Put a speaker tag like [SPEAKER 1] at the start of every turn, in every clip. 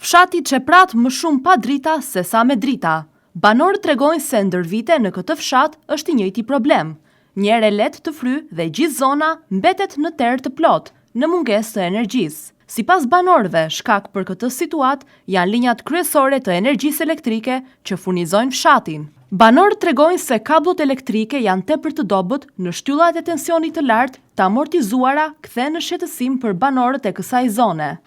[SPEAKER 1] Fshati Çeprat më shumë pa drita se sa me drita. Banorët tregojnë se ndër vite në këtë fshat është i njëjti problem. Një herë lehtë të fry dhe gjithë zona mbetet në terë të plot, në mungesë të energjisë. Sipas banorëve, shkak për këtë situatë janë linjat kryesore të energjisë elektrike që furnizojnë fshatin. Banorët tregojnë se kabllot elektrike janë tepër të dobët në shtyllat e tensionit të lartë të amortizuara kthen në shqetësim për banorët e kësaj zone.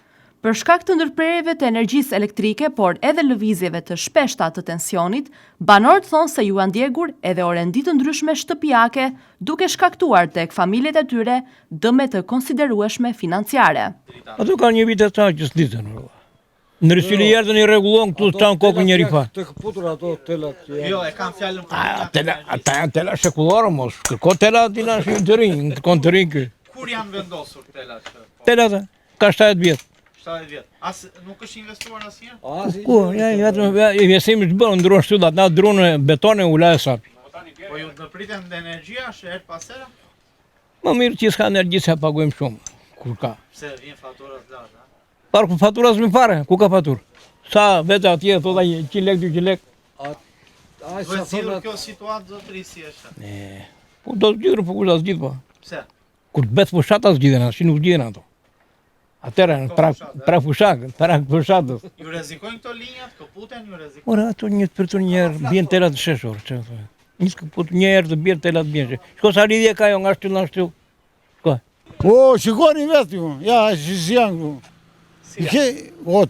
[SPEAKER 1] Për shkak të ndërprerjeve të energjisë elektrike, por edhe lëvizjeve të shpeshta të tensionit, banorët thonë se ju janë ndjekur edhe orendi të ndryshme shtëpiake, duke shkaktuar tek familjet e tyre dëme të konsiderueshme financiare.
[SPEAKER 2] Ato kanë një vit e ta që s'ditën. Në Rysili erdhën i rregullon këtu s'tan kokën njëri pa.
[SPEAKER 3] Të këputur ato telat.
[SPEAKER 4] Jo, e kanë fjalën për
[SPEAKER 2] Ata janë tela shekullore mos. Kërko tela atina është të rinj, të konë të rinj kë.
[SPEAKER 4] Kur janë vendosur telat?
[SPEAKER 2] Telat, ka 7 vjet.
[SPEAKER 4] 70 vjet. As nuk është investuar asnjëherë?
[SPEAKER 2] Ku, vetëm investimi të bën ndron shtyllat, na dronë betone ula e sapi.
[SPEAKER 4] Po ju ndërpriten dhe energjia her pas here?
[SPEAKER 2] Më mirë që s'ka energji se paguajmë shumë. Kur ka.
[SPEAKER 4] Pse vjen fatura të larta?
[SPEAKER 2] Par ku fatura s'më fare, ku ka faturë? Sa vetë atje thotë 100 lekë, 200 lekë.
[SPEAKER 3] Ai
[SPEAKER 4] Po
[SPEAKER 3] sa
[SPEAKER 4] zgjidhur
[SPEAKER 3] thonë
[SPEAKER 4] kjo situatë zotëri si është?
[SPEAKER 2] Po do të zgjidhur, po kur do të zgjidh po.
[SPEAKER 4] Pse?
[SPEAKER 2] Kur të bëhet fushat as zgjidhen, as nuk zgjidhen ato. Atëra pra fushatës.
[SPEAKER 4] Ju rrezikojnë këto linjat, këputen ju rrezikojnë?
[SPEAKER 2] Ora ato një për të një herë bien telat sheshor, çfarë thonë. Një këput një herë të bjerë telat bien. Shko sa lidhje ka jo nga shtyll nga shtyll. Shko.
[SPEAKER 3] O, shikoni vetë ju. Ja, si janë këtu.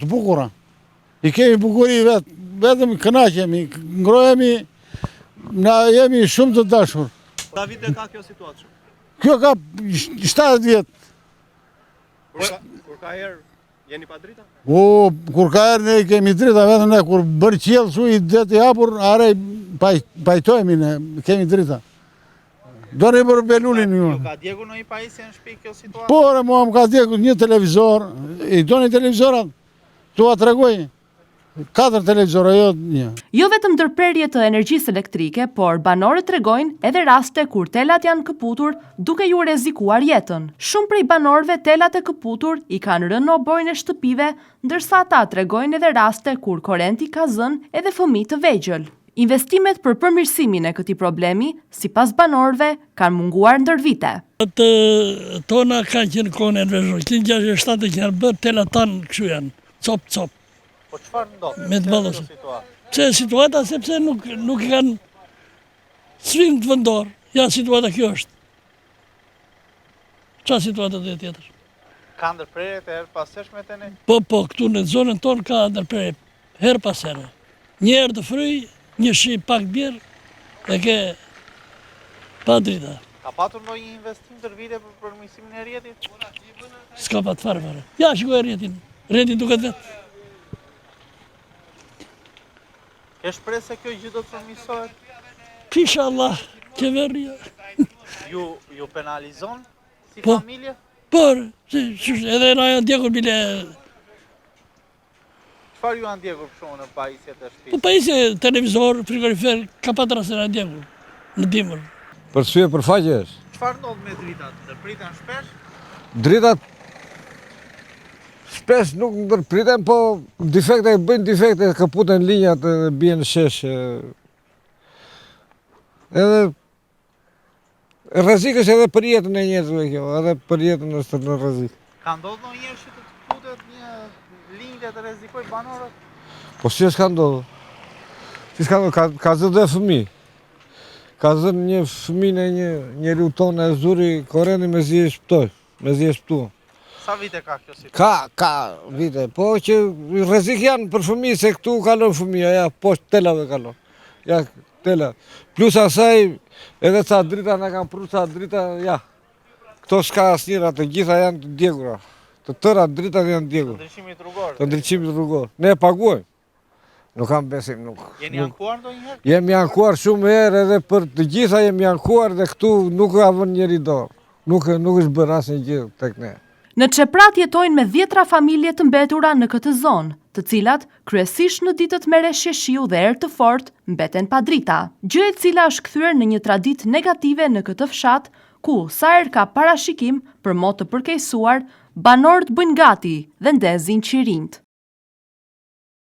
[SPEAKER 3] Të bukura. I kemi bukuri vetë, vetëm kënaqemi, ngrohemi, na jemi shumë të dashur.
[SPEAKER 4] Sa vite ka kjo situatë?
[SPEAKER 3] Kjo ka 7 vjet.
[SPEAKER 4] Kur ka herë jeni pa drita?
[SPEAKER 3] O, kur ka herë ne kemi drita, vetëm ne kur bërë qiell su i det i hapur, are pajtojemi ne, kemi drita. Do ne për belulin ju.
[SPEAKER 4] Ka djegur në një pajisje në shtëpi kjo situatë?
[SPEAKER 3] Po, mua më ka djegur një televizor, i do një televizorat, tua të regoj, 4 televizora, jo një.
[SPEAKER 1] Jo vetëm ndërprerje të energjisë elektrike, por banorët tregojnë edhe raste kur telat janë këputur duke ju rrezikuar jetën. Shumë prej banorëve telat e këputur i kanë rënë në oborrin e shtëpive, ndërsa ata tregojnë edhe raste kur korrenti ka zënë edhe fëmijë të vegjël. Investimet për përmirësimin e këtij problemi, sipas banorëve, kanë munguar ndër vite.
[SPEAKER 5] Të tona kanë qenë kohën e nevojshme. 167 kanë bërë telat tanë kështu janë, cop.
[SPEAKER 4] Po çfarë ndodh?
[SPEAKER 5] Me të ballos. Pse situata sepse nuk i kanë sfidë të vendor. Ja situata kjo është. Çfarë situata do tjetër?
[SPEAKER 4] Ka ndërprerje të her pashershme te ne?
[SPEAKER 5] Po, këtu në zonën tonë ka ndërprerje her pas here. Një herë të fryj, një shi pak bjerë, e ke pa drita.
[SPEAKER 4] Ka patur ndonjë investim ndër vite për përmirësimin e rrjetit?
[SPEAKER 5] S'ka pat fare. Ja shikoj rrjetin. Rrjeti duket vetë.
[SPEAKER 4] Ke shpresë se kjo gjë do të përmirësohet?
[SPEAKER 5] Inshallah, qeveria.
[SPEAKER 4] Ju penalizon si
[SPEAKER 5] Po.
[SPEAKER 4] familje?
[SPEAKER 5] Por, edhe na janë ndjekur bile.
[SPEAKER 4] Çfarë ju janë ndjekur për shkakun në pajisjet e
[SPEAKER 5] Po
[SPEAKER 4] shtëpisë?
[SPEAKER 5] pajisje, televizor, frigorifer, ka patra se na ndjekur në dimër.
[SPEAKER 3] Për syje për faqes.
[SPEAKER 4] Çfarë ndodh me dritat? Ndërpriten shpesh?
[SPEAKER 3] Dritat shpesh nuk ndërpriten, po defekte bëjnë defekte, kaputen linjat e bien shesh. Edhe rrezik është edhe për jetën e njerëzve kjo, edhe për jetën është në rrezik.
[SPEAKER 4] Ka ndodhur ndonjëherë që të futet një linjë të rrezikoj banorët?
[SPEAKER 3] Po si s'ka ndodhur? Si s'ka ndodhur, ka zënë dhe fëmijë. Ka zënë një fëmijë në njeriu tonë e zuri korrenti me zi e shpëtuar.
[SPEAKER 4] Sa vite ka kjo situatë?
[SPEAKER 3] Ka vite, po që rrezik janë për fëmijë, se këtu kalon fëmija, ja, poshtë telave kalon. Ja, tela. Plus asaj, edhe ca drita na kanë pru, ca drita, ja. Këto s'ka asnjëra, të gjitha janë të ndjekura. Të tëra dritat janë ndjekur.
[SPEAKER 4] Ndriçimit rrugor.
[SPEAKER 3] Të ndriçimit rrugor. Ne paguajmë. Nuk kam besim, nuk.
[SPEAKER 4] Jeni ankuar ndonjëherë?
[SPEAKER 3] Jemi ankuar shumë herë, edhe për të gjitha jemi ankuar, dhe këtu nuk ka vënë njeri dorë. Nuk është bërë asnjë gjë tek ne.
[SPEAKER 1] Në Çeprat jetojnë me 10 familje të mbetura në këtë zonë, të cilat kryesisht në ditët me reshje shiu dhe erë të fortë mbeten pa drita. Gjë e cila është kthyer në një traditë negative në këtë fshat, ku sa herë ka parashikim për mo të përkeqësuar, banorët bëjnë gati dhe ndezin qirinjt.